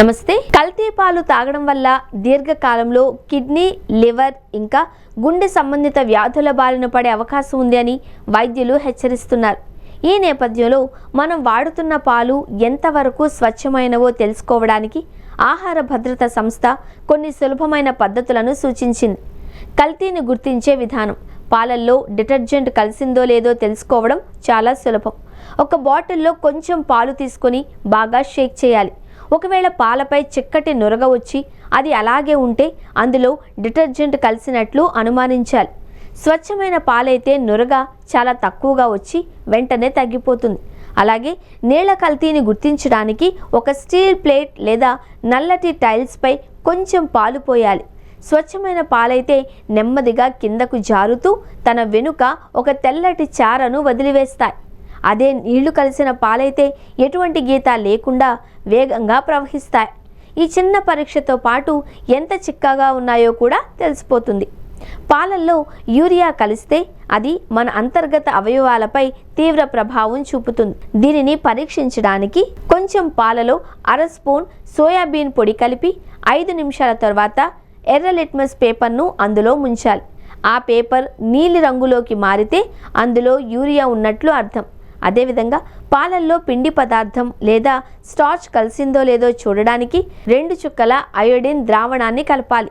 నమస్తే. కల్తీ పాలు తాగడం వల్ల దీర్ఘకాలంలో కిడ్నీ, లివర్ ఇంకా గుండె సంబంధిత వ్యాధుల బారిన పడే అవకాశం ఉంది అని వైద్యులు హెచ్చరిస్తున్నారు. ఈ నేపథ్యంలో మనం వాడుతున్న పాలు ఎంతవరకు స్వచ్ఛమైనవో తెలుసుకోవడానికి ఆహార భద్రత సంస్థ కొన్ని సులభమైన పద్ధతులను సూచించింది. కల్తీని గుర్తించే విధానం. పాలల్లో డిటర్జెంట్ కలిసిందో లేదో తెలుసుకోవడం చాలా సులభం. ఒక బాటిల్లో కొంచెం పాలు తీసుకొని బాగా షేక్ చేయాలి. ఒకవేళ పాలపై చిక్కటి నురగ వచ్చి అది అలాగే ఉంటే అందులో డిటర్జెంట్ కలిసినట్లు అనుమానించాలి. స్వచ్ఛమైన పాలైతే నురగ చాలా తక్కువగా వచ్చి వెంటనే తగ్గిపోతుంది. అలాగే నీళ్ల కల్తీని గుర్తించడానికి ఒక స్టీల్ ప్లేట్ లేదా నల్లటి టైల్స్పై కొంచెం పాలు పోయాలి. స్వచ్ఛమైన పాలైతే నెమ్మదిగా కిందకు జారుతూ తన వెనుక ఒక తెల్లటి చారను వదిలివేస్తాయి. అదే నీళ్లు కలిసిన పాలైతే ఎటువంటి గీత లేకుండా వేగంగా ప్రవహిస్తాయి. ఈ చిన్న పరీక్షతో పాటు ఎంత చిక్కగా ఉన్నాయో కూడా తెలిసిపోతుంది. పాలల్లో యూరియా కలిస్తే అది మన అంతర్గత అవయవాలపై తీవ్ర ప్రభావం చూపుతుంది. దీనిని పరీక్షించడానికి కొంచెం పాలలో అర స్పూన్ సోయాబీన్ పొడి కలిపి 5 నిమిషాల తర్వాత ఎర్ర లిట్మస్ పేపర్ను అందులో ముంచాలి. ఆ పేపర్ నీలి రంగులోకి మారితే అందులో యూరియా ఉన్నట్లు అర్థం. అదేవిధంగా పాలల్లో పిండి పదార్థం లేదా స్టార్చ్ కలిసిందో లేదో చూడడానికి 2 చుక్కల అయోడిన్ ద్రావణాన్ని కలపాలి.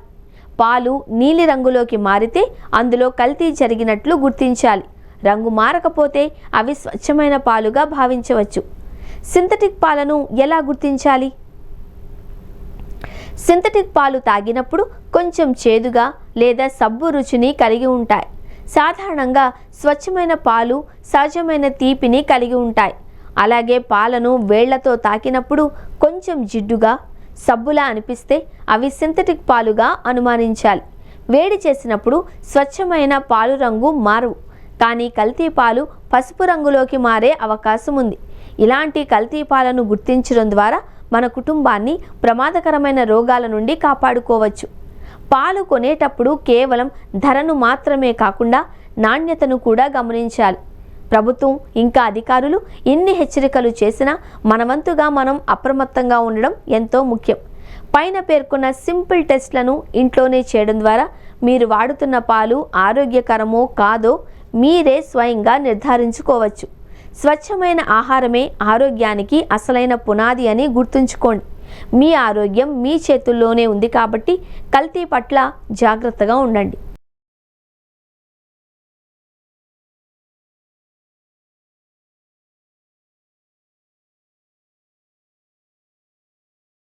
పాలు నీలి రంగులోకి మారితే అందులో కల్తీ జరిగినట్లు గుర్తించాలి. రంగు మారకపోతే అవి స్వచ్ఛమైన పాలుగా భావించవచ్చు. సింథటిక్ పాలను ఎలా గుర్తించాలి? సింథటిక్ పాలు తాగినప్పుడు కొంచెం చేదుగా లేదా సబ్బు రుచిని కలిగి ఉంటాయి. సాధారణంగా స్వచ్ఛమైన పాలు సహజమైన తీపిని కలిగి ఉంటాయి. అలాగే పాలను వేళ్లతో తాకినప్పుడు కొంచెం జిడ్డుగా, సబ్బులా అనిపిస్తే అవి సింథటిక్ పాలుగా అనుమానించాలి. వేడి చేసినప్పుడు స్వచ్ఛమైన పాలు రంగు మారవు, కానీ కల్తీ పాలు పసుపు రంగులోకి మారే అవకాశం ఉంది. ఇలాంటి కల్తీ పాలను గుర్తించడం ద్వారా మన కుటుంబాన్ని ప్రమాదకరమైన రోగాల నుండి కాపాడుకోవచ్చు. పాలు కొనేటప్పుడు కేవలం ధరను మాత్రమే కాకుండా నాణ్యతను కూడా గమనించాలి. ప్రభుత్వం ఇంకా అధికారులు ఎన్ని హెచ్చరికలు చేసినా మనవంతుగా మనం అప్రమత్తంగా ఉండడం ఎంతో ముఖ్యం. పైన పేర్కొన్న సింపుల్ టెస్ట్లను ఇంట్లోనే చేయడం ద్వారా మీరు వాడుతున్న పాలు ఆరోగ్యకరమో కాదో మీరే స్వయంగా నిర్ధారించుకోవచ్చు. స్వచ్ఛమైన ఆహారమే ఆరోగ్యానికి అసలైన పునాది అని గుర్తుంచుకోండి. మీ ఆరోగ్యం మీ చేతుల్లోనే ఉంది కాబట్టి కల్తీ పట్ల జాగ్రత్తగా ఉండండి.